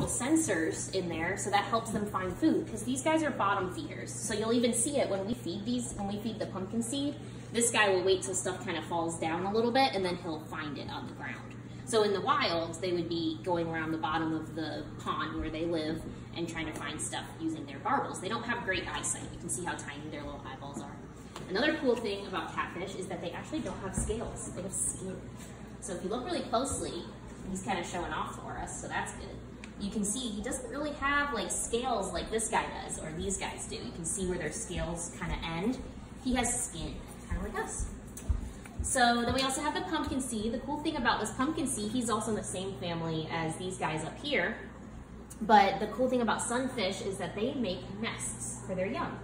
little sensors in there, so that helps them find food, because these guys are bottom feeders. So you'll even see it when we feed the pumpkin seed. This guy will wait till stuff kind of falls down a little bit, and then he'll find it on the ground. So in the wild, they would be going around the bottom of the pond where they live and trying to find stuff using their barbels. They don't have great eyesight. You can see how tiny their little eyeballs are. Another cool thing about catfish is that they actually don't have scales. They have skin. So if you look really closely, he's kind of showing off for us, so that's good. You can see he doesn't really have like scales like this guy does, or these guys do. You can see where their scales kind of end. He has skin, kind of like us. So then we also have the pumpkin seed. The cool thing about this pumpkin seed, he's also in the same family as these guys up here. But the cool thing about sunfish is that they make nests for their young.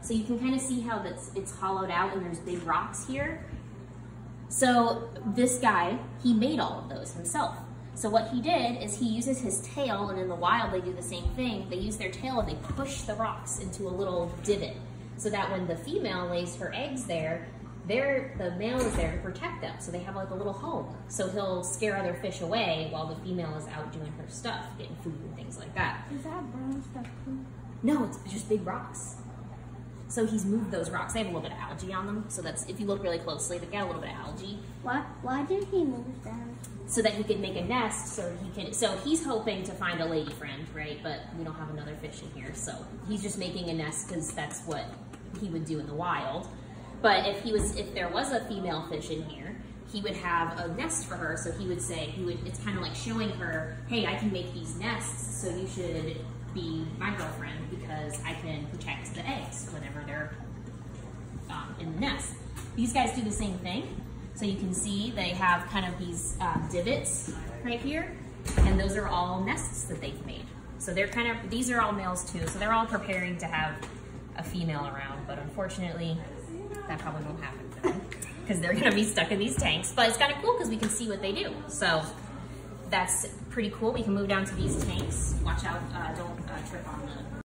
So you can kind of see how it's hollowed out and there's big rocks here. So this guy, he made all of those himself. So what he did is he uses his tail, and in the wild they do the same thing. They use their tail and they push the rocks into a little divot so that when the female lays her eggs there, the male is there to protect them. So they have like a little home. So he'll scare other fish away while the female is out doing her stuff, getting food and things like that. Is that brown stuff too? No, it's just big rocks. So he's moved those rocks. They have a little bit of algae on them. So that's, if you look really closely, they've got a little bit of algae. Why did he move them? So that he could make a nest, so he's hoping to find a lady friend, right? But we don't have another fish in here. So he's just making a nest because that's what he would do in the wild. But if there was a female fish in here, he would have a nest for her. So he would say, it's kind of like showing her, hey, I can make these nests, so you should be my girlfriend because I can protect the eggs whenever they're in the nest. These guys do the same thing. So you can see they have kind of these divots right here, and those are all nests that they've made. So these are all males too, so they're all preparing to have a female around, but unfortunately, that probably won't happen for them because they're gonna be stuck in these tanks. But it's kind of cool because we can see what they do. So that's pretty cool. We can move down to these tanks. Watch out, don't trip on the